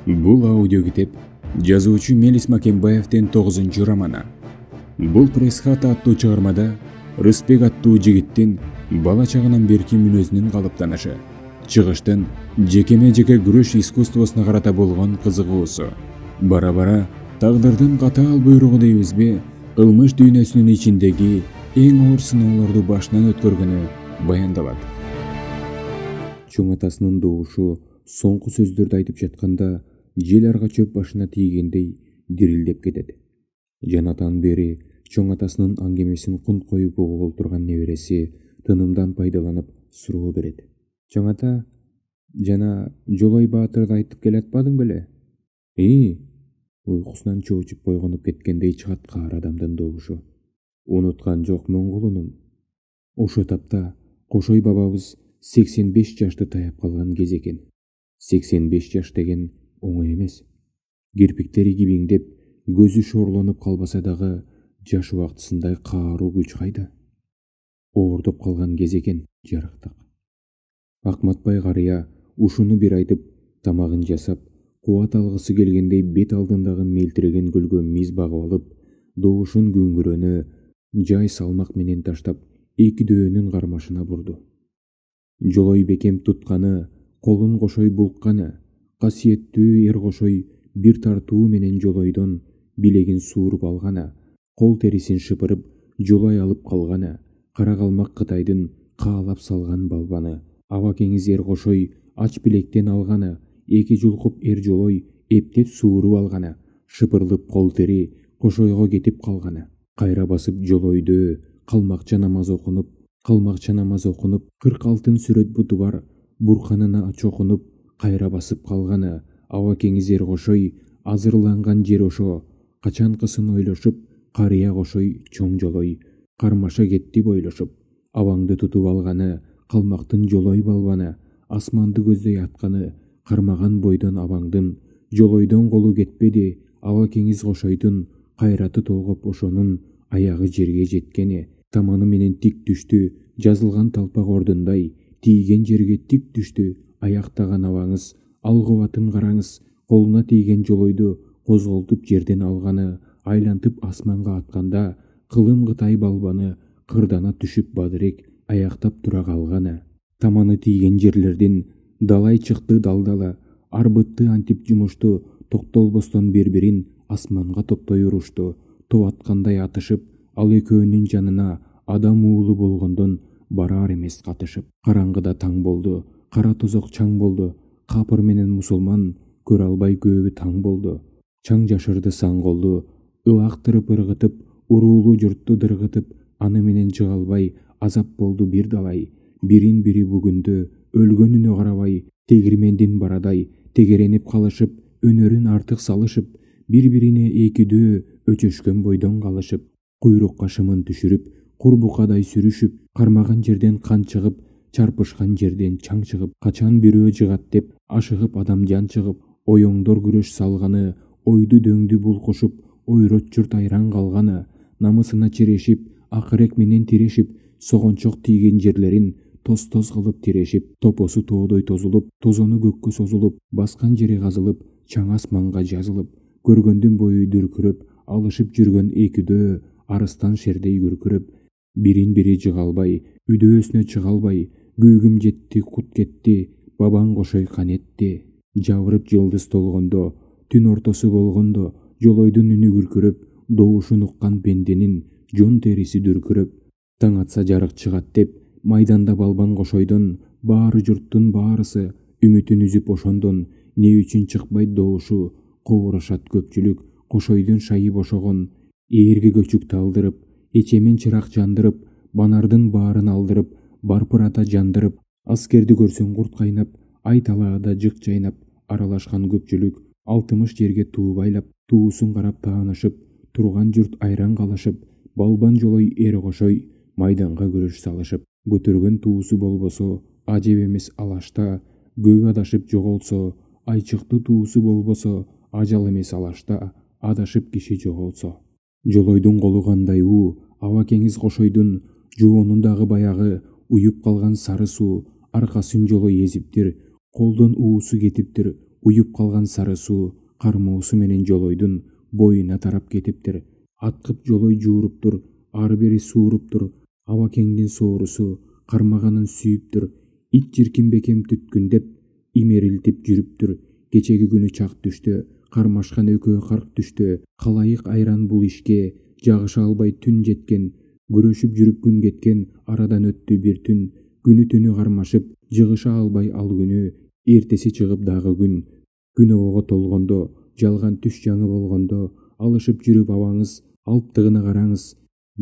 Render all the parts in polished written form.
Бул аудиокитеп жазуучу Мелис Макенбаевдин 9-чу романы. Бул пресс-хат аттуу чыгармада Рыспек аттуу жигиттин бала чагынан берки мүнөзүнүн калыптанышы, чыгыштын жекеме-жеке күрөш искусствосуна карата болгон кызыгуусу, бара-бара тагдырдын катаал буйругу дейбизби, кылмыш дүйнөсүнүн ичиндеги эң оор сыноолорду башынан өткөргөнү баяндалат. Чоң атасынын добушу соңку сөздөрдү айтып жатканда жел арга чөп башына тийгендей дирилдеп кетет. Жанатан бери чоң атасынын аңгемесин кунт коюп угуп олтурган небереси тынымдан пайдаланып суроо берет. Чоң ата, жана Жолой Баатырды айтып келатпадың беле? Уйкусунан чоочуп бойгонуп кеткендей чыгат каар адамдын добушу. Унуткан жокмун кулунум. Ошо тапта Кошой бабабыз 85 жашты таяп калган кез экен. 85 жаш деген оңой эмес. Кирпиктери кибиңдеп, көзү шорлонуп калбаса дагы, жаш убактысындай кааруу күч кайда? Оордоп калган кез экен, жарыктык. Акматбай карыя ушуну бир айтып, тамагын жасап, кубат алгысы келгендей бет алдындагы мелтиреген гүлгө миз багып алып, добушун күңгүрөнө жай салмак менен таштап, эки дөөнүн кармашына бурду. Жолой бекем тутканы, колун Кошой булкканы, касиеттүү эр Кошой бир тартуу менен Жолойдон билегин сууруп алганы, кол терисин шыпырып, Жолой алып калганы, кара калмак Кытайдын каалап салган балбаны, аба кеңиз эр Кошой ач билектен алганы, эки жулкуп эр Жолой эптеп сууруп алганы, шыпырылып кол тери Кошойго кетип калганы, кайра басып Жолойду калмакча намаз окунуп, 40 алтын сүрөт буту бар Бурханына чокунуп, кайра басып калганы, аба кеңиз эр Кошой азырланган жер ошо, качанкысын ойлошуп, карыя Кошой чоң Жолой кармаша кетти бойлошуп, абаңды тутуп алганы, калмактын Жолой балбаны, асманды көздөй атканы, кармаган бойдон абаңдын, Жолойдон колу кетпеди, аба кеңиз Кошойдун кайраты толгоп ошонун аягы жерге жеткени, таманы менен тик түштү, жазылган талпак ордундай, тийген жерге тик түштү, аяктаган абаңыз, алгыбатын караңыз, колуна тийген Жолойду козголтуп жерден алганы, айлантып асманга атканда, кылым Кытай балбаны кырдана түшүп бадырек аяктап тура калганы, таманы тийген жерлердин далай чыкты далдала, арбытты антип жумушту, токтолбостон бир-бирин асманга топтой урушту, топ аткандай атышып, ал экөөнүн жанына адам уулу болгондон барар эмес катышып. Караңгыда таң болду, кара тозок чаң болду, капыр менен мусулман көрө албай көбү таң болду. Чаң жашырды саңголду, ылактырып ыргытып, уруулуу журтту дыргытып, аны менен жыга албай азап болду бир далай. Бирин бири бүгүндө өлгөнүнө карабай, тегирмендин барадай тегеренип калышып, өнөрүн артык салышып, бири-бирине экидөө өчөшкөн бойдон калышып, куйрукка шымын түшүрүп, курбукадай сүрүшүп, кармаган жерден кан чыгып, чарпышкан жерден чаң чыгып, качан бирөө жыгат деп ашыгып адам жан чыгып, оюңдор күрөш салганы, ойду дөңдү булкушуп, ойрот журт айран калганы, намысына черешип, акырек менен тирешип, согончок тийген жерлерин тоз-тоз кылып тирешип, топосу тоодой тозулуп, тозону көккө созулуп, баскан жери казылып, чаң асманга жазылып, көргөндүн бою дүркүрөп, алышып жүргөн экидөө арыстан шердей күркүрөп, бирин-бири жыга албай, үдөөсүнө чыга албай, күйгүм жетти, кут кетти, бабаң Кошой канетти. Жабырып жылдыз толгондо, түн ортосу болгондо, Жолойдун үнү күркүрөп, добушун уккан бенденин жон териси дүркүрөп, таң атса жарык чыгат деп, майданда балбан Кошойдон баары журттун баарысы үмүтүн үзүп ошондон, не үчүн чыкпайт добушу, кобурашат көпчүлүк, Кошойдун шайы бошогон, ээрге көчүк талдырып, эчемен чырак жандырып, банардын баарын алдырып, барпырата жандырып, аскерди көрсөң курт кайнап, ай талаада жык жайнап, аралашкан көпчүлүк, 60 жерге туу байлап, туусун карап таанышып, турган журт айран калышып, балбан Жолой эр Кошой майданга күрөш салышып, көтөргөн туусу болбосо, ажеп эмес алашта, көп адашып жоголсо, айчыктуу туусу болбосо, ажал эмес алашта, адашып киши жоголсо. Жолойдун колу кандай уу, аба кеңиз Кошойдун жуонундагы баягы уюп калган сары суу, аркасын Жолой эзиптир, колдон уусу кетиптир, уюп калган сары суу кармоосу менен жолойдун боюна тарап кетиптир. Аткып жолой жууруптур, ары бери сууруптур. Абакеңдин соорусу кармаганын сүйүптүр. Ит жиркин бекем түткүндеп, имерилтип жүрүптүр. Кечеги күнү чак түштө, кармашкан экөө карк түштө. Калайык айран бул ишке, жагыша албай түн жеткен. Күрөшүп жүрүп күн кеткен, арадан өттү бир түн. Күнү түнү кармашып, жыгыша албай ал күнү. Эртеси чыгып дагы күн. Күнөөгө толгондо, жалган түш жаңы болгондо, алышып жүрүп абаңыз, алптыгына караңыз.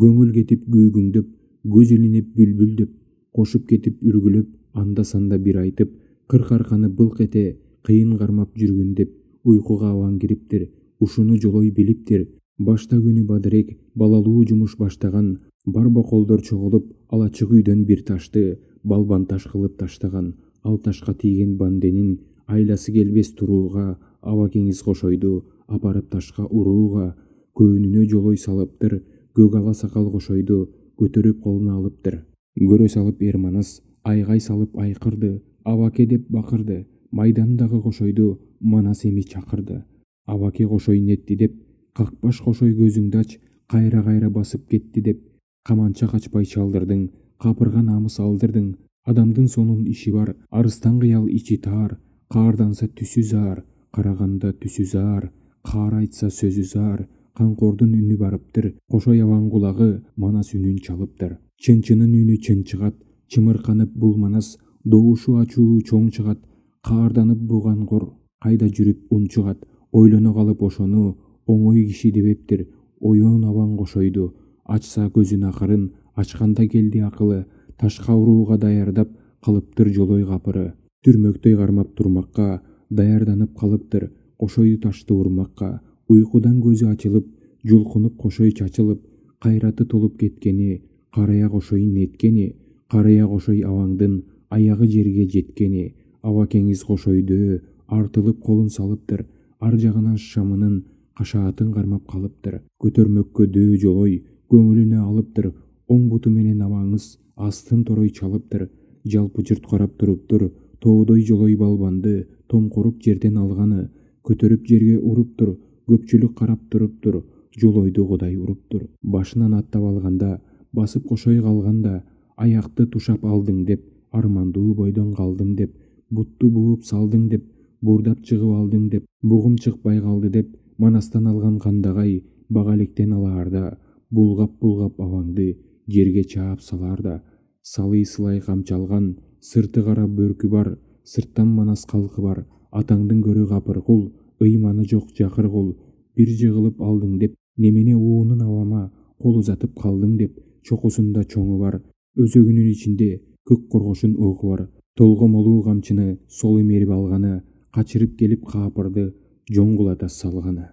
Көңүл кетип күүгүңдөп, көз илинип бүлбүлдөп, кошуп кетип үргүлөп, анда санда бир айтып, кырк арканы былк эте, кыйын кармап жүргүндеп, уйкуга абаң кириптир. Ушуну жолой билиптир. Башта күнү бадырек, балалуу жумуш баштаган, бар боколдор чогулуп, ала чык үйдөн бир ташты балбан таш кылып таштаган. Ал ташка тийген банденин айласы келбес турууга, абакеңиз кошойду апарып ташка урууга. Көөнүнө жолой салыптыр, көк ала сакал кошойду көтөрүп колуна алыптыр. Көрө салып Эрманас айгай салып айкырды, абаке деп бакырды. Майдандагы кошойду Манас эми чакырды. Абаке кошой нетти деп, какпаш кошой көзүңдү ач, кайра басып кетти деп. Каманча качпай чалдырдың, капырга намыс алдырдың. Адамдын сонун иши бар, арыстан кыял ичи таар. Каарданса түсү заар, караганда түсү заар. Каар айтса сөзү заар. Канкордун үнү барыптыр, кошой абаң кулагы Манас үнүн чалыптыр. Чынчынын үнү чын чыгат, чымырканып бул Манас, добушу ачуу чоң чыгат. Каарданып бу канкор кайда жүрүп унчугат. Ойлоно калып ошону оңой киши дебептир. Оён абаң кошойду, ачса көзүн акырын, ачканда келди акылы. Ташка урууга даярдап калыптыр жолой капыры. Түрмөктөй кармап турмакка даярданып калыптыр, кошойду ташты урмакка. Уйкудан көзү ачылып, жулкунуп кошой чачылып, кайраты толуп кеткени, карыя кошой неткени, карыя кошой абаңдын аягы жерге жеткени. Абакеңиз кошойдөө артылып колун салыптыр, ар жагынан шамынын кашаатын кармап калыптыр. Көтөрмөккө дөө жолой көңүлүнө алыптыр, оң буту менен абаңыз астын торой чалыптыр. Жалпы жұрт карап туруптур, тоодой жолой балбанды томкоруп жерден алганы. Көтөрүп жерге уруптур, көпчүлүк карап туруптур, жолойду Кудай уруптур. Башынан аттап алганда, басып кошой калганда, аякты тушап алдың деп, армандуу бойдон калдым деп, бутту бууп салдың деп, бурдап чыгып алдың деп, бугум чыкпай калды деп, Манастан алган кандагай багалектен алаарда, булгап абаңды жерге чаап салаарда. Салый сылай камчалган, сырты кара бөркү бар, сырттан Манас калкы бар. Атаңдын көрү капыркул, ыйманы жок жакыр кул. Бир жыгылып алдың деп, немене уунун абама кол узатып калдың деп, чокусунда чоңу бар, өзөгүнүн ичинде көк коргошун оку бар. Толгомолуу камчыны сол имерип алганы, качырып келип каапырды жоңгулата салганы.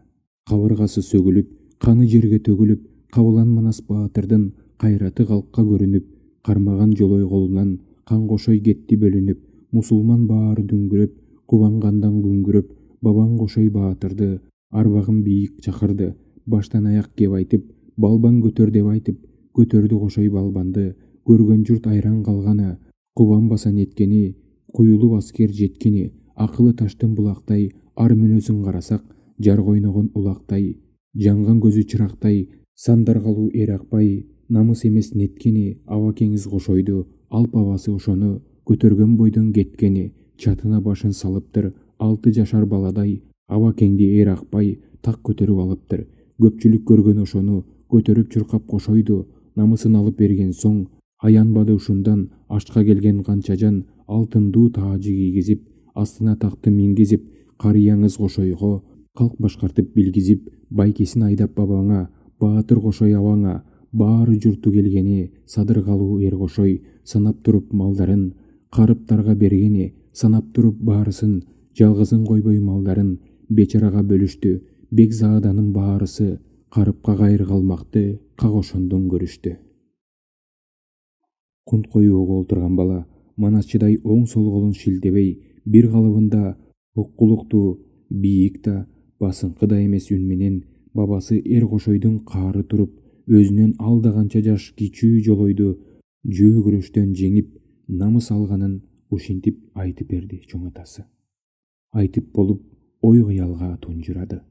Кабыргасы сөгүлүп, каны жерге төгүлүп, кабылан Манас баатырдын кайраты калкка көрүнүп, кармаган жолой колунан кан кошой кетти бөлүнүп. Мусулман баары дүңгүрөп, кубангандан күңгүрөп, бабаң кошой баатырды арбагын бийик чакырды. Баштан аяк кеп айтып, балбан көтөр деп айтып, көтөрдү кошой балбанды. Көргөн журт айран калганы, кубан баса неткени, куюлуп аскер жеткени. Акылы таштын булактай, ар мүнөзүн карасак, жар койногон улактай. Жанган көзү чырактай, сандаргалуу эр акпай, намыс эмес неткени. Абакеңиз кошойду, алп абасы ошону көтөргөн бойдон кеткени. Чатына башын салыптыр, 6 жашар баладай. Абакеңди эр акпай, так көтөрүп алыптыр. Көпчүлүк көргөн ошону көтөрүп чуркап кошойду. Намысын алып берген соң, аянбады ушундан ашка келген канча жан. Алтындуу таажы кийгизип, астына такты мингизип, карыяңыз кошойго калк башкартып билгизип, байкесин айдап бабаңа, баатыр кошой абаңа. Баары журту келгени, садыргалуу эр кошой, санап туруп малдарын, карыптарга бергени, санап туруп баарысын, жалгызын койбой малдарын, бечарага бөлүштү. Бекзааданын баарысы, карыпка кайыр калмакты, как ошондон көрүштү. Кунт коюого олтурган бала Манасчыдай оң сол колун шилтебей, бир калыбында уккулуктуу, бийик да, басыңкы да эмес үн менен бабасы эр кошойдун каары туруп, өзүнөн алда канча жаш кичүү жолойду жөө күрөштөн жеңип, намыс алганын ушинтип айтып берди чоң атасы. айтып болуп ой кыялга тунжурады.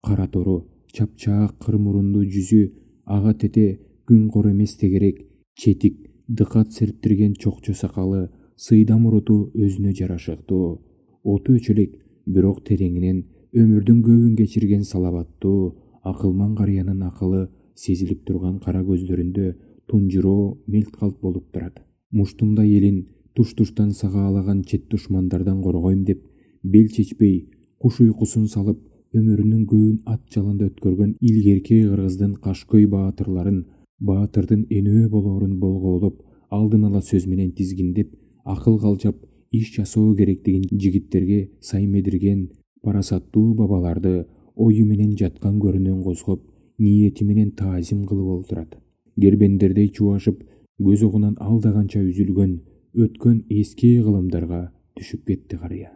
Кара тору, чапчаак кыр мурунду жүзү, ага тете күн кор эмес тегерек, четик, дыкат серптирген чокчо сакалы, сыйда муруту өзүнө жарашыктуу, оту өчөлек, бирок тереңинен өмүрдүн көбүн кечирген салабаттуу, акылман карыянын акылы сезилип турган кара көздөрүндө тунжуроо мелт калт болуп турат. Муштумда элин туш-туштан сагаалаган чет душмандардан коргойм деп бел чечпей, куш уйкусун салып, өмүрүнүн көбүн ат жалында өткөргөн илгерки кыргыздын кашкөй баатырларын, баатырдын энөө болоорун болгоолоп, алдын ала сөз менен тизгиндеп, акыл калжап иш жасоо керектигин жигиттерге саймедирген парасаттуу бабаларды ою менен жаткан көрүнөн козгоп, ниети менен таазим кылып олтурат. Гербендердей чубашып, көз огунан алда канча үзүлгөн, өткөн эски кылымдарга түшүп кетти карыя.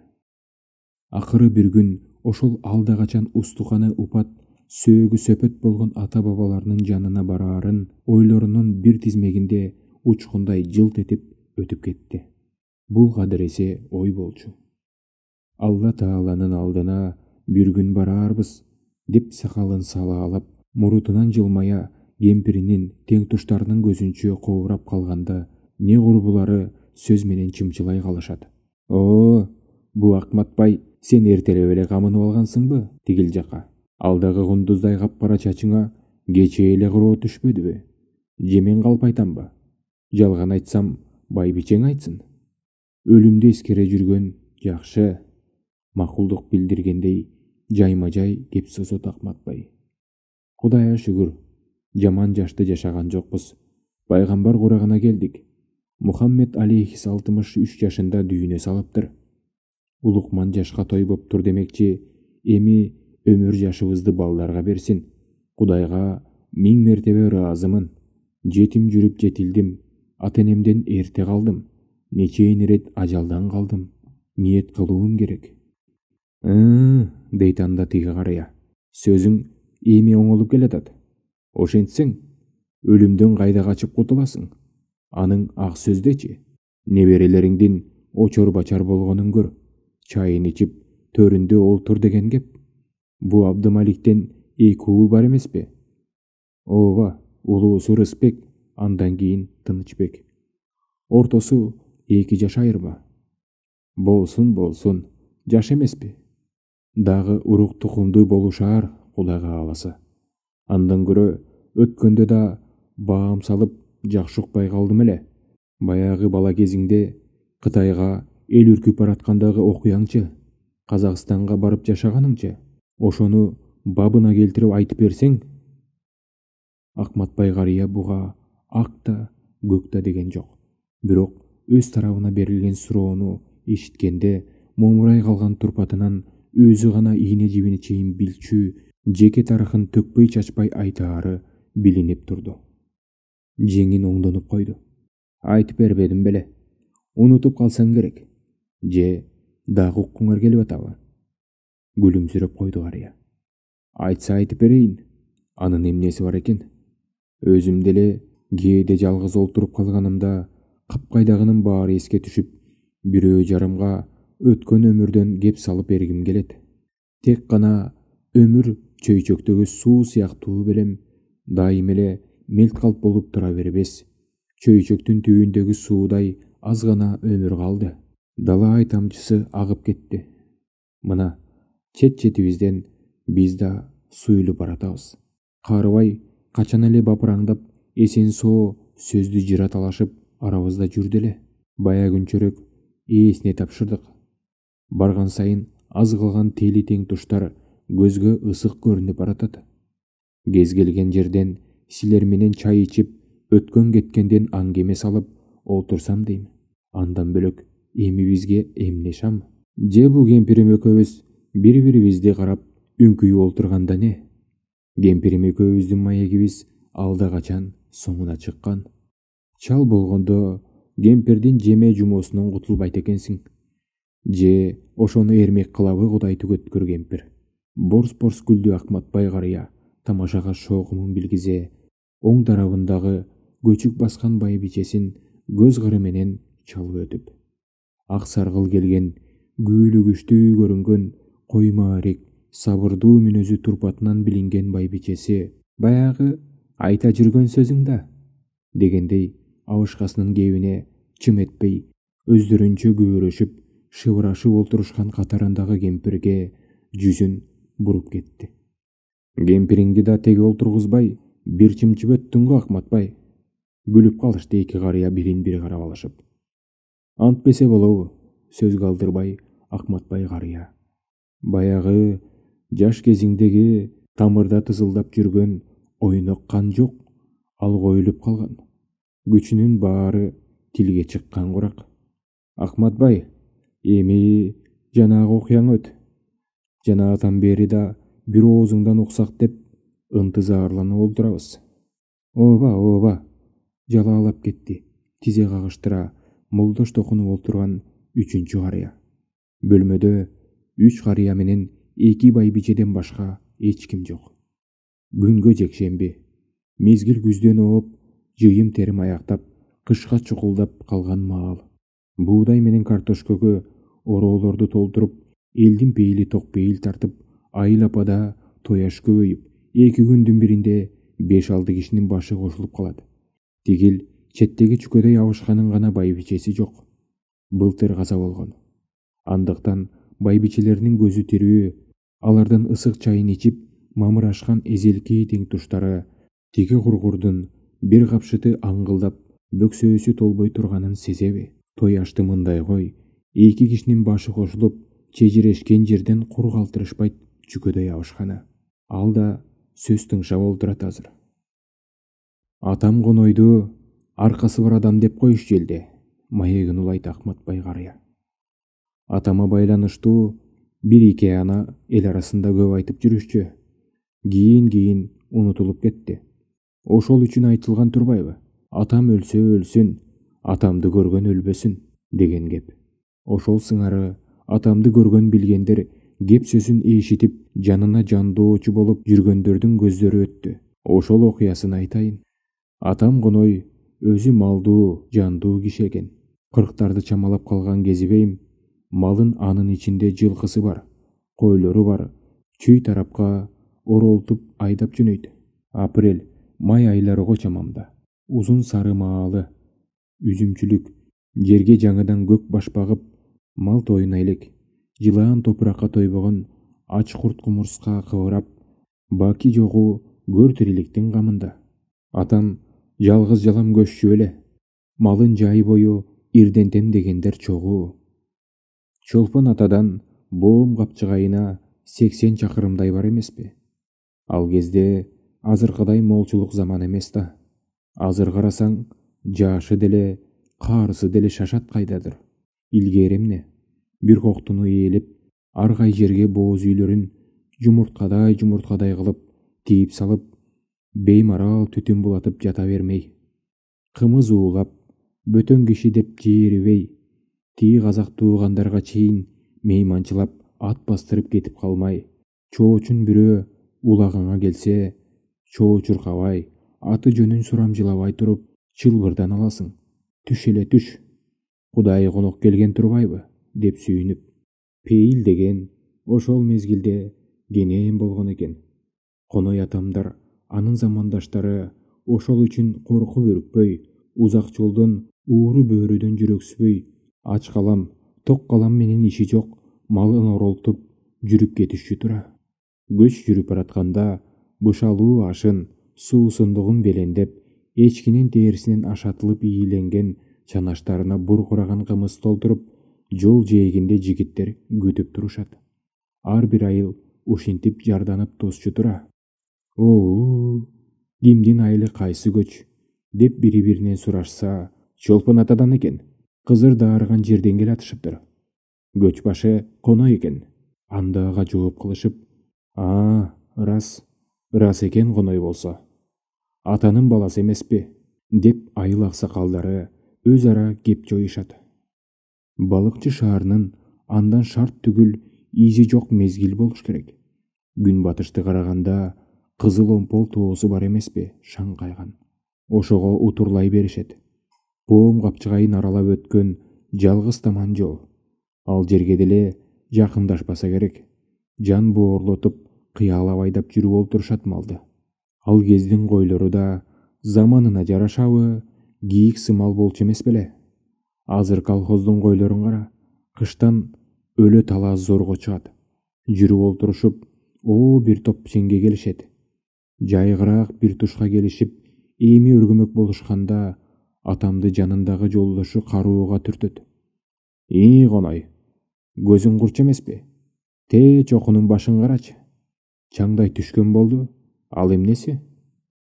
Акыры бир күн ошол алда качан устуканы упат, сөөгү сөпөт болгон ата бабаларынын жанына бараарын ойлорунун бир тизмегинде учкундай жылт этип өтүп кетти. Бул кадыресе ой болчу. Алла Тааланын алдына бир күн бараарбыз, деп сакалын салаалап, мурутунан жылмая кемпиринин теңтуштарынын көзүнчө коорап калганда, не курбулары сөз менен чымчылай калышат. О, бу Акматбай, сен эртелеп эле камынып алгансыңбы тигил жака? Алдагы кундуздай капкара чачыңа кечээ эле куроо түшпөдүбү? Же мен калп айтамбы? Жалган айтсам, байбичең айтсын. Өлүмдү эскере жүргөн жакшы, макулдук билдиргендей жайма-жай кеп созот Акматбай. Кудайга шүгүр, жаман жашты жашаган жокпуз. Пайгамбар курагына келдик. Мухаммед алейхис 63 жашында дүйүнө салыптыр. Улукман жашка тойбоптур демекчи, эми өмүр жашыбызды балдарга берсин. Кудайга 1000 мертебе ыраазымын. Жетим жүрүп жетилдим, ата-энемден эрте калдым. Нечейин ирет ажалдан калдым. Ниет кылуум керек. Дейт анда тиги карыя. Сөзүң эми оңолуп келатат. Ошентсең, өлүмдөн кайда качып кутуласың? Аның ак сөздечи. Неберелериңдин очор-бачар болгонун көр. Чайын ичип, төрүндө олтур деген кеп. Бу Абдымаликтен 2 уулу бар эмеспи? Ооба, улуусу Рыспек, андан кийин Тынычбек. Ортосу 2 жаш айырма. Болсун, жаш эмеспи? Дагы урук тукумдуу болушаар, Кудайга кааласа. Андан көрө өткөндө да баам салып жакшы укпай калдым эле. Баягы бала кезиңде Кытайга эл үркүп бараткандагы окуяңчы, Казакстанга барып жашаганыңчы, ошону бабына келтирип айтып берсең? Акматбай карыя буга ак да, көк да деген жок. Бирок өз тарабына берилген суроону эшиткенде момурай калган турпатынан өзү гана ийне жибине чейин билчү, жеке тарыхын төкпөй чачпай айтаары билинип турду. Жеңин оңдонуп койду. Айтып бербедим беле? Унутуп калсаң керек. Же дагы уккуңар келип атабы? Күлүмсүрөп койду карыя. Айтса айтып берейин. Анын эмнеси бар экен? Өзүм деле кээде жалгыз олтуруп калганымда капкайдагынын баары эске түшүп, бирөө жарымга өткөн өмүрдөн кеп салып бергим келет. Тек гана өмүр чөйчөктөгү суу сыяктуу белем, дайым эле мелт калп болуп тура бербес. Чөйчөктүн түбүндөгү суудай аз гана өмүр калды. Далай тамчысы агып кетти. Мына чет-четибизден биз да суюлуп баратабыз. Карыбай качан эле бапыраңдап, эсен соо сөздү жыра талашып арабызда жүрдү эле. Бая күнчөрөк ээсине тапшырдык. Барган сайын аз калган тели тең туштар көзгө ысык көрүнүп баратат. Кез келген жерден силер менен чай ичип, өткөн кеткенден аңгеме салып олтурсам дейм. Андан бөлөк эми бизге эмне шам? Же бу кемпирим экөөбүз бири-бирибизди карап үңкүйүп олтурганда не? Кемпирим экөөбүздүн маегибиз алда качан соңуна чыккан. Чал болгондо кемпирдин жеме жумосунан кутулбайт экенсиң. Же ошону эрмек кылабы Кудай түгөткөр кемпир. Борс-борс күлдү Акматбай карыя, тамашага шоогумун билгизе, оң тарабындагы көчүк баскан байбичесин көз кыры менен чалып өтүп. Ак саргыл келген күүлүгүчтүү көрүнгөн коймаарек сабырдуу мүнөзү турпатынан билинген байбичеси баягы айта жүргөн сөзүң да дегендей абышкасынын кебине чым этпей өздөрүнчө күбөрөшүп шыбырашып отурушкан катарындагы кемпирге жүзүн буруп кетти. Кемпириңди да теге олтургузбай бир чымчып өттүң го Акматбай. Күлүп калышты эки карыя бирин бири карап алышып. Антпесе болобу, сөз калдырбай Акматбай карыя. Баягы жаш кезиңдеги тамырда тызылдап жүргөн ойнок кан жок, ал коюлуп калган. Күчүнүн баары тилге чыккан курак. Акматбай, эми жанагы окуяң өт. Жанагатан бери да бир оозуңдан уксак деп ынтызарланып олтурабыз. Ооба, жалаалап кетти тизе кагыштыра молдош токунуп олтурган үчүнчү карыя. Бөлмөдө 3 карыя менен 2 байбичеден башка эч ким жок. Күнгө жекшемби. Мезгил күздөн ооп, жыйым терим аяктап, кышка чукулдап калган маал. Буудай менен картошкөгө ороолорду толтуруп, элдин пейили ток пейил тартып, Айыл апада тояш көбөйүп, 2 күндүн биринде 5-6 кишинин башы кошулуп калат. Тигил четтеги чүкөдөй абышканын гана байбичеси жок. Былтыр каза болгон. Андыктан байбичелеринин көзү тирүү, алардан ысык чайын ичип, мамырашкан эзелки тең туштары тиги кургурдун бир капшыты аңгылдап, бөксөөсү толбой турганын сезеби? Тояшты мындай кой, 2 кишинин башы кошулуп, чежирешкен жерден кур калтырышпайт чүкөдөй абышканы. Ал да сөз тыңшап олтурат азыр. Атам конойду аркасы бар адам деп коюш желде, маегин улайт Акматбай карыя. Атама байланыштуу бир-эки ана эл арасында көп айтып жүрүшчү. Кийин унутулуп кетти. Ошол үчүн айтылган турбайбы? Атам өлсө өлсүн, атамды көргөн өлбөсүн деген кеп. Ошол сыңары атамды көргөн билгендер кеп сөзүн эшитип, жанына жандоочу болуп жүргөндөрдүн көздөрү өттү. Ошол окуясын айтайын. Атам коной өзү малдуу, жандуу киши экен. 40-тарды чамалап калган кезибейм, малын анын ичинде жылкысы бар, койлору бар, чүй тарапка оролтуп айдап жөнөйт. Апрель, май айларыго чамамда. Узун сары маалы, үзүмчүлүк, жерге жаңыдан көк баш багып, мал тоюна элек, жылаан топуракка тойбогон ач курт кумурска кыбырап, баки жогу көр тириликтин камында. Атам жалгыз жалам көшчү эле. Малын жай бою ирдентем дегендер чогуу. Чолпон атадан Боом капчыгайына 80 чакырымдай бар эмеспи? Ал кезде азыркыдай молчулук заман эмес да. Азыр карасаң, жашы деле, каарысы деле шашат кайдадыр. Илгери эмне? Бир коктуну ээлеп, ар кай жерге бооз үйлөрүн жумурткадай кылып тийип салып, беймарал түтүн булатып жата бермей. Кымыз уулап, бөтөн киши деп жээрибей, тии казак туугандарга чейин мейманчылап ат бастырып кетип калмай, чоочун бирөө улагыңа келсе, чоо чуркабай, аты жөнүн сурамжылабай туруп, чылбырдан аласың. Түш эле түш. Кудайы конок келген турбайбы? Деп сүйүнүп. Пейил деген ошол мезгилде кенен болгон экен. Коной атамдар, анын замандаштары ошол үчүн коркуп үрүкпөй, узак жолдон ууру бөөрөдөн жүрөксүбөй, ач калам, ток калам менен иши жок, малын оролтуп жүрүп кетишчү тура. Көч жүрүп баратканда бышалуу ашын, суусундугун белендеп, эчкинин терисинен ашатылып ийиленген чанаштарына буркураган кымыз толтуруп, жол жээгинде жигиттер күтүп турушат. Ар бир айыл ушинтип жарданып тосчу тура. Кимдин айылы кайсы көч? Деп бири-биринен сурашса, Чолпон атадан экен. Кызыр даарыган жерден келатышыптыр. Көч башы коной экен. Андага жооп кылышып, ырас экен коной болсо. Атанын баласы эмеспи? Деп айыл аксакалдары өз ара кеп жоюшат. Балыкчы шаарынын андан шарт түгүл изи жок мезгил болуш керек. Күн батышты караганда кызыл омпол тоосу бар эмеспи, шаңкайган. Ошого утурлай беришет. Боом капчыгайын аралап өткөн жалгыз таман жол. Ал жерге деле жакындашпаса керек. Жан боорлотуп, кыялап айдап жүрүп олтурушат малды. Ал кездин койлору да заманына жарашабы кийик сымал болчу эмес беле. Азыр колхоздун койлорун кара, кыштан өлө талаа зорго чыгат. Жүрүп олтурушуп, бир топ чеңге келишет. Жайгыраак бир тушка келишип, эми өргөмөк болушканда атамды жанындагы жолдошу карууга түртөт. Коной, көзүң курч эмеспи? Чокунун башын карачы. Чаңдай түшкөн болду. Ал эмнеси?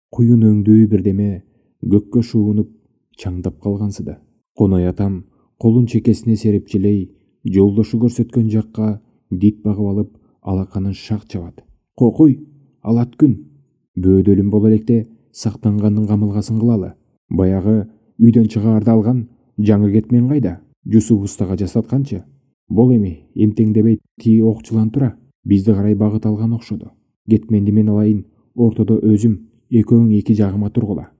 Куюн өңдүү бирдеме көккө шуунуп чаңдап калгансыда. Коной атам колун чекесине серепчилей, жолдошу көрсөткөн жакка дит багып алып, алаканын шак чабат. Кокуй, алат күн. Бөөдөлүм боло электе сактангандын камылгасын кылалы. Баягы үйдөн чыгаарда алган жаңы кетмен кайда? Жусуп устага жасатканчы? Бол эми эмтеңдебей тии окчулан тура. Бизди карай багыт алган окшоду. Кетменди мен алайын, ортодо өзүм, экөөң эки жагыма тургула.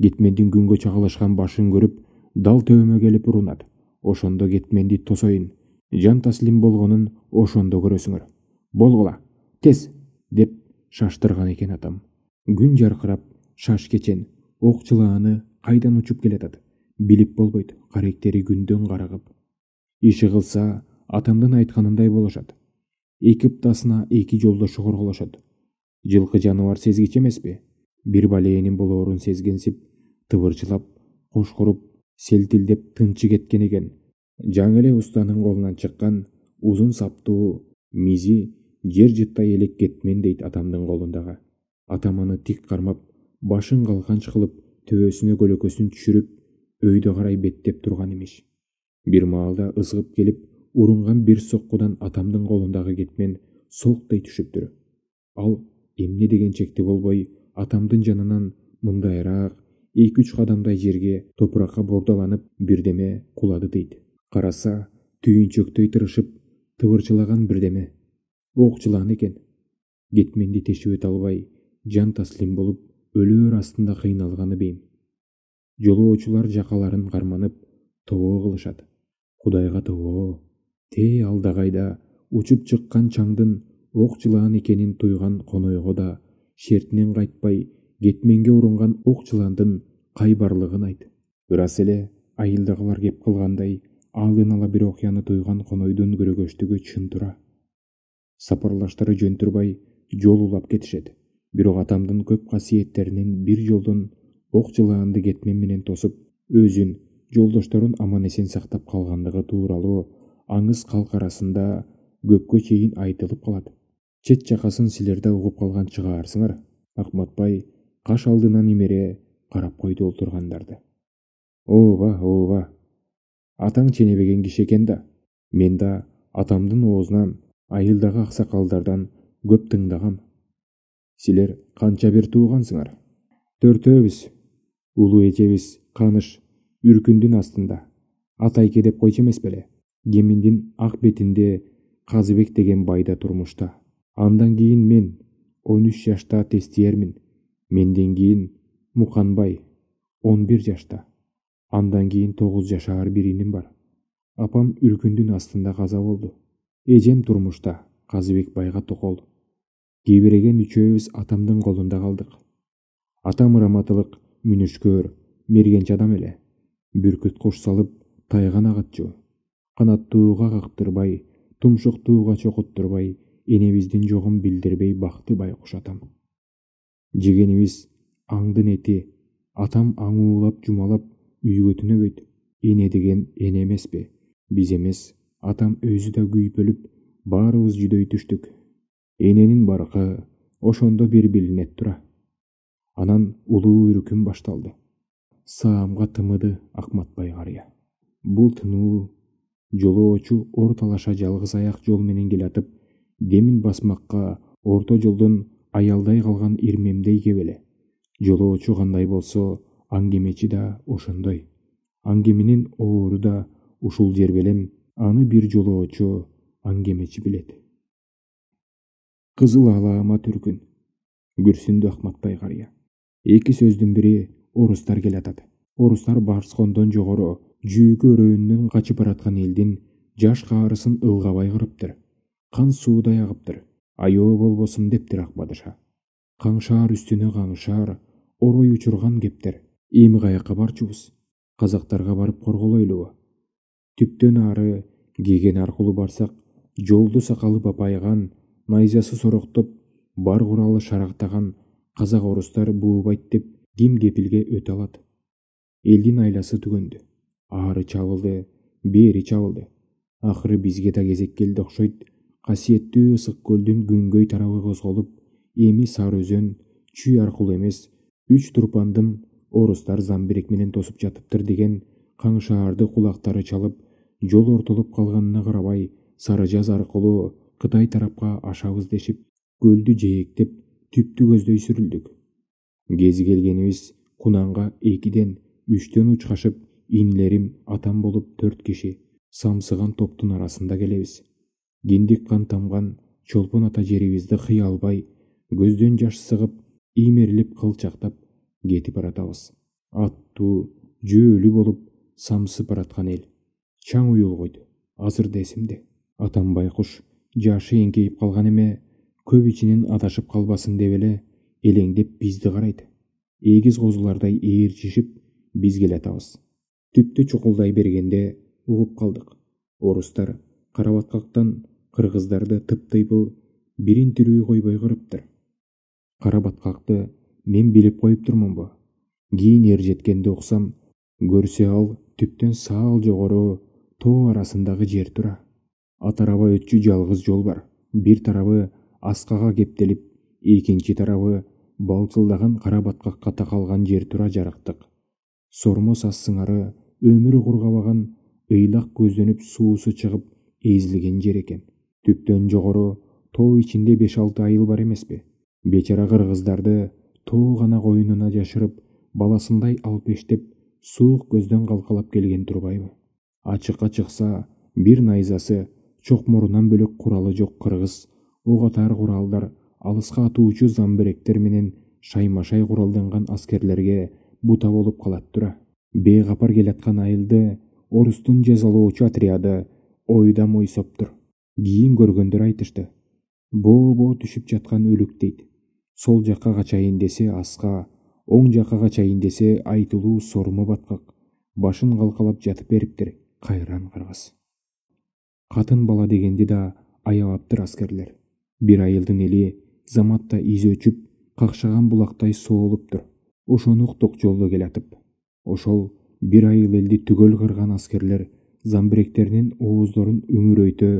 Кетмендин күнгө чагылышкан башын көрүп, дал төбөмө келип урунат. Ошондо кетменди тосоюн. Жан таслим болгонун ошондо көрөсүңөр. Болгула, тез, деп шаштырган экен атам. Күн жаркырап, шаш кечен, окчулааны кайдан учуп келатат. Билип болбойт, каректери күндөн карыгып. Иши кылса, атамдын айтканындай болушат. Эки ыптасына эки жолдошу корголошот. Жылкы жаныбар сезгич эмеспи? Бир балээнин болоорун сезгенсип, тыбырчылап, кошкоруп, селтилдеп тынчы кеткен экен. Жаңы эле устанын колунан чыккан узун саптуу мизи жер жыттай элек кетмен дейт атамдын колундагы. Атам аны тик кармап, башын калканч кылып, төбөсүнө көлөкөсүн түшүрүп, өйдө карай беттеп турган имиш. Бир маалда ызгып келип, урунган бир соккудан атамдын колундагы кетмен солктой түшүптүр. Ал эмне дегенчекти болбой, атамдын жанынан мындайраак 2-3 кадамдай жерге топуракка бордоланып бирдеме кулады дейт. Караса, түйүнчөктөй тырышып, тыбырчылаган бирдеме. Окчулаан экен. Кетменди тешип өтө албай, жан таслим болуп, өлөөр астында кыйналганы бейм. Жолоочулар жакаларын карманып, тобоо кылышат. Кудайга тобоо. Алдагайда учуп чыккан чаңдын окчулаан экенин туйган конойго да шертинен кайтпай, кетменге урунган окчулаандын кай барлыгын айт. Ырас эле айылдагылар кеп кылгандай, алдын ала бир окуяны туйган конойдун көрөгөчтүгү чын тура. Сапарлаштары жөн турбай жол улап кетишет. Бирок атамдын көп касиеттеринин бир жолдон окчулаанды кетмен менен тосуп, өзүн, жолдошторун аман эсен сактап калгандыгы тууралуу аңыз калк арасында көпкө чейин айтылып калат. Чет жакасын силер да угуп калган чыгаарсыңар. Акматбай каш алдынан имере карап койду олтургандарды. Ооба. Атаң ченебеген киши экен да. Мен да атамдын оозунан, айылдагы аксакалдардан көп тыңдагам. Силер канча бир туугансыңар? 4-өбүз. Улуу эжебиз Каныш Үркүндүн астында. Атайке деп койчу эмес беле? Кеминдин ак бетинде Казыбек деген байда турмушта. Андан кийин мен 13 жашта тестиермин. Менден кийин Муканбай 11 жашта. Андан кийин 9 жашар бир иним бар. Апам Үркүндүн астында каза болду. Эжем турмушта, Казыбек байга токол. Кийбиреген үчөөбүз атамдын колунда калдык. Атам ыраматылык, мүнүшкөр, мергенчи адам эле. Бүркүт кош салып, тайган агатчу. Канаттууга кактырбай, тумшуктууга чокуттурбай, энебиздин жогун билдирбей бакты байкуш атам. Жегенибиз аңдын эти. Атам аңуулап жумалап үйгө түнөбөйт. Эне деген эне эмеспи? Биз эмес, атам өзү да күйүп өлүп, баарыбыз жүдөй түштүк. Эненин баркы ошондо бир билинет тура. Анан улуу үркүм башталды. Саамга тымыды Акматбай карыя. Бул тынуу жолоочу орталаша жалгыз аяк жол менен келатып, демин басмакка орто жолдон аялдай калган ирмемдей кебеле. Жолоочу кандай болсо, аңгемечи да ошондой. Аңгеменин оору да ушул жер белем, аны бир жолоочу аңгемечи билет. Кызыл алаама түркүн. Күрсүндү Акматбай карыя. Эки сөздүн бири орустар келатат. Орустар Барскондон жогору, Жүйүкө өрөөнүнөн качып бараткан элдин жаш каарысын ылгабай кырыптыр, кан суудай агыптыр, аябы болбосун дептир ак падыша. Каңшаар үстүнө каңшаар, орой учурган кептер. Эми каяка барчубуз? Казактарга барып корголойлубу? Түптөн ары кеген аркылуу барсак, жолду сакалы бапайган, найзасы сороктоп, бар куралы шарактаган казак орустар буубайт деп ким кепилге өтө алат? Элдин айласы түгөндү. Ары чабылды, бери чабылды. Акыры бизге да кезек келди окшойт. Касиеттүү ысык көлдүн күнгөй тарабы козголуп, эми Сары Өзөн, Чүй аркылуу эмес, 3 турпандын орустар замбирек менен тосуп жатыптыр деген каңшаарды кулактары чалып, жол ортолуп калганына карабай, Сары Жаз аркылуу Кытай тарапка ашабыз дешип, көлдү жээктеп, түптү көздөй сүрүлдүк. Кези келгенибиз Кунанга 2ден 3төн учкашып, инилерим атам болуп 4 киши самсыган топтун арасында келебиз. Киндик кан тамган Чолпон ата жерибизди кыя албай, көздөн жаш сыгып, имерилип кылчактап кетип баратабыз. Аттуу, жөөлүү болуп самсып бараткан эл. Чаң уюл койду. Азыр да эсимде. Атам байкуш жашы эңкейип калган эме, көп ичинен адашып калбасын деп эле элеңдеп бизди карайт. Эгиз козулардай ээрчишип биз келатабыз. Түптү чукулдай бергенде угуп калдык. Орустар Карабаткактан кыргыздарды тыптыйпыл бирин тирүү койбой кырыптыр. Карабаткакты мен билип коюп турмунбу? Кийин эр жеткенде уксам, көрсө ал түптөн саал жогору тоо арасындагы жер тура. Атараба өтчү жалгыз жол бар. Бир тарабы Аскага кептелип, экинчи тарабы балчылдаган Карабаткакка такалган жер тура жарыктык. Сормос ассыңары өмүрү кургабаган, ыйлак көздөнүп суусу чыгып эзилген жер экен. Түптөн жогору тоо ичинде 5-6 айыл бар эмеспи? Бечара кыргыздарды тоо гана койнуна жашырып, баласындай алпештеп, суук көздөн калкалап келген турбайбы? Ачыкка чыкса, бир найзасы, чок мурунан бөлөк куралы жок кыргыз, ок атар куралдар, алыска атуучу замбиректер менен шаймашай куралданган аскерлерге бута болуп калат тура. Бейгапар келаткан айылды орустун жазалоочу отряды ойдам ойсоптур. Кийин көргөндөр айтышты. Боо түшүп жаткан өлүк дейт. Сол жакка качайын десе Аска, оң жакка качайын десе айтылуу Сормо баткак. Башын калкалап жатып бериптир, кайран кыргыз. Катын бала дегенди да аябаптыр аскерлер. Бир айылдын эли заматта изи өчүп, какшаган булактай соолуптур. Ошону уктук жолдо келатып. Ошол бир айыл элди түгөл кырган аскерлер замбиректеринин ооздорун үңүрөйтө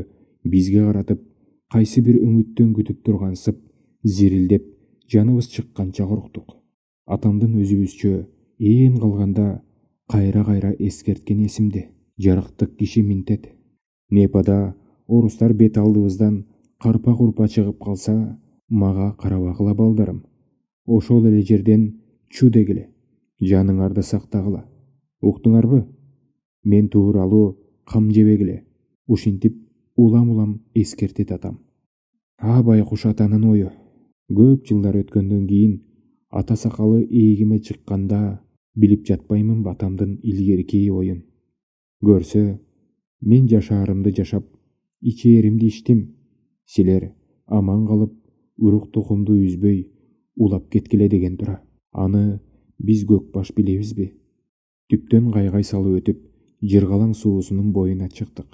бизге каратып, кайсы бир үмүттөн күтүп тургансып, зирилдеп, жаныбыз чыкканча корктук. Атамдын өзүбүзчө ээн калганда кайра эскерткен эсимде. Жарыктык киши минтет. Непада орустар бет алдыбыздан карпа-курпа чыгып калса, мага карабагыла балдарым. Ошол эле жерден чу дегиле, жаныңарды сактагыла. Уктуңарбы? Мен тууралуу кам жебегиле. Ушинтип улам эскертет атам. Байкуш атанын ою. Көп жылдар өткөндөн кийин ата сакалы эгиме чыкканда билип жатпаймын атамдын илгерки оюн. Көрсө, мен жашаарымды жашап, ичээримди ичтим. Силер аман калып, урук тукумду үзбөй улап кеткиле деген тура. Аны биз көкбаш билебизби? Түптөн кайгай салып өтүп, Жыргалаң суусунун боюна чыктык.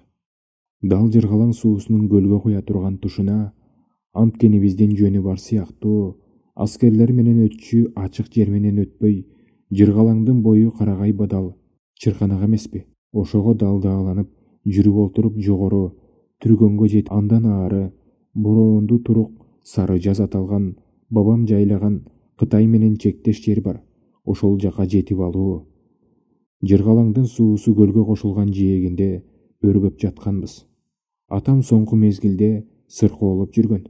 Дал Жыргалаң суусунун көлгө куя турган тушуна анткенибиздин жөнү бар сыяктуу, аскерлер менен өтчү ачык жер менен өтпөй, Жыргалаңдын бою карагай бадал чырканак эмеспи? Ошого далдааланып жүрүп олтуруп жогору Түргөнгө жетип, андан ары бороонду турук Сары Жаз аталган бабам жайлаган Кытай менен чектеш жер бар. Ошол жака жетип алуу. Жыргалаңдын суусу көлгө кошулган жээгинде өргөп жатканбыз. Атам соңку мезгилде сыркоолоп жүргөн.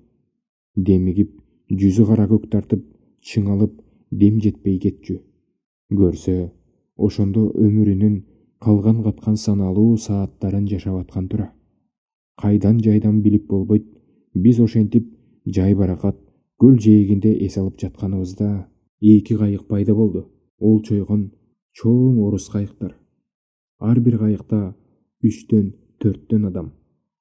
Демигип, жүзү кара көк тартып, чыңалып, дем жетпей кетчү. Көрсө, ошондо өмүрүнүн калган каткан саналуу сааттарын жашап аткан тура. Кайдан жайдан билип болбойт, биз ошентип жай баракат көл жээгинде эс алып жатканыбызда 2 кайык пайда болду. Ол чойгон чоң орус кайыктар. Ар бир кайыкта 3төн 4 адам.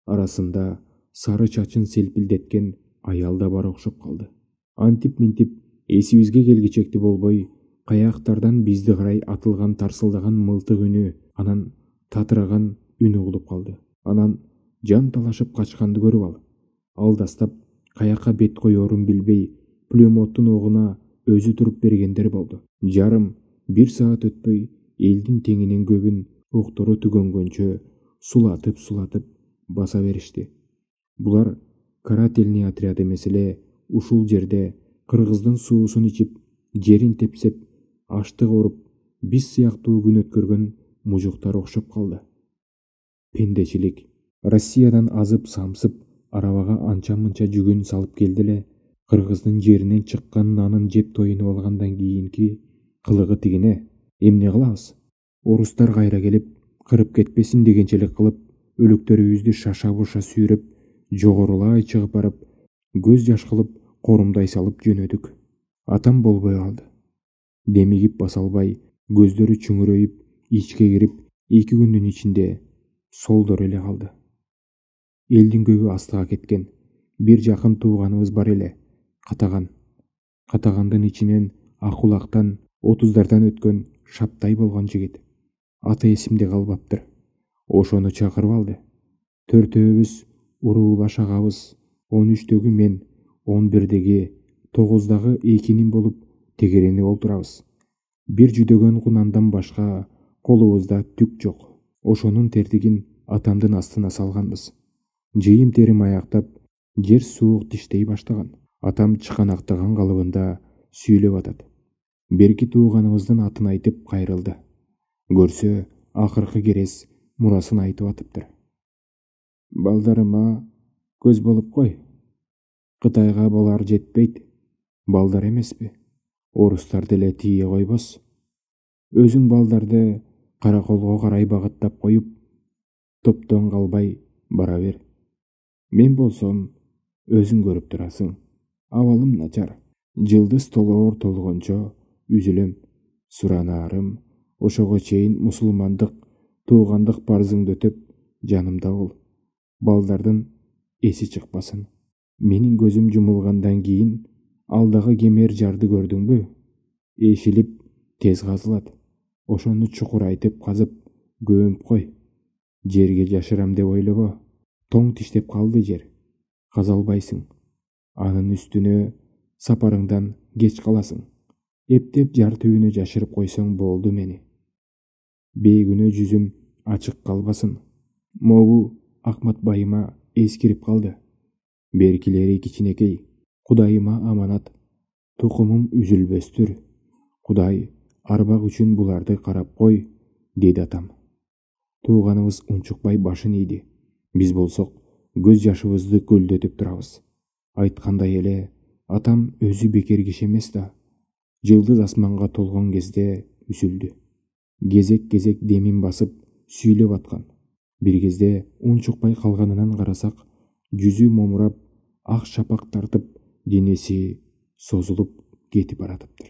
Арасында сары чачын селпилдеткен аял да бар окшоп калды. Антип-минтип эсибизге келгичекти болбой, каяктардан бизди карай атылган тарсылдаган мылтык үнү, анан татыраган үн угулуп калды. Анан жан талашып качканды көрүп алдастап каякка бет коерун билбей, пулеметтин огуна өзү туруп бергендер болду. Жарым 1 саат өтпөй элдин теңинен көбүн октору түгөнгөнчө сулатып баса беришти. Булар карательный отряд эмес эле, ушул жерде кыргыздын суусун ичип, жерин тепсеп, аштык оруп, биз сыяктуу күн өткөргөн мужуктар окшоп калды. Пендечилик. Россиядан азып-самсып, арабага анча-мынча жүгүн салып келди эле, кыргыздын жеринен чыккан нанын жеп тоюнуп алгандан кийинки кылыгы тигине. Эмне кылабыз? Орустар кайра келип, кырып кетпесин дегенчелик кылып, өлүктөрүбүздү шаша-буша сүйрөп, жогорулай чыгып барып, көз жаш кылып, корумдай салып жөнөдүк. Атам болбой калды. Демигип баса албай, көздөрү чүңүрөйүп, ичке кирип, 2 күндүн ичинде солдор эле калды. Элдин көбү астыга кеткен. Бир жакын тууганыбыз бар эле, Катаган. Катагандын ичинен Акулактан, 30дардан өткөн Шаптай болгон жигит. Аты эсимде калбаптыр. Ошону чакырып алды. 4-өөбүз уруулаш агабыз, 13-төгү мен, 11-деги, 9-дагы 2-нин болуп тегеренип олтурабыз. Бир жүдөгөн кунандан башка колубузда түк жок. Ошонун тертигин атамдын астына салганбыз. Жыйым терим аяктап, жер суук тиштей баштаган. Атам чыканактаган калыбында сүйлөп атат. Берки тууганыбыздын атын айтып кайрылды. Көрсө, акыркы керес мурасын айтып атыптыр. Балдарыма көз болуп кой. Кытайга болар жетпейт. Балдар эмеспи? Орустар деле тие койбос. Өзүң балдарды караколго карай багыттап коюп, топтон калбай бара бер. Мен болсом, өзүң көрүп турасың. Абалым начар. Жылдыз толоор толгончо үзүлөм. Суранаарым, ошого чейин мусулмандык, туугандык парзыңды өтөп, жанымда бол. Балдардын эси чыкпасын. Менин көзүм жумулгандан кийин алдагы кемер жарды көрдүңбү? Эшилип, тез казылат. Ошону чукурайтып казып, көмүп кой. Жерге жашырам деп ойлобо. Тоң тиштеп калды жер. Каза албайсың. Анын үстүнө сапарыңдан кеч каласың. Эптеп жар түбүнө жашырып койсоң болду мени. Бейгүнө жүзүм ачык калбасын. Могу Акмат байыма эскирип калды. Беркилери кичинекей. Кудайыма аманат. Тукумум үзүлбөстүр. Кудай арбак үчүн буларды карап кой, деди атам. Тууганыбыз унчукпай башын ийди. Биз болсок, көз жашыбызды көлдөтүп турабыз. Айткандай эле, атам өзү бекер киши эмес да. Жылдыз асманга толгон кезде үзүлдү. Кезек-кезек демин басып, сүйлөп аткан. Бир кезде унчукпай калганынан карасак, жүзү момурап, ак шапак тартып, денеси созулуп кетип баратыптыр.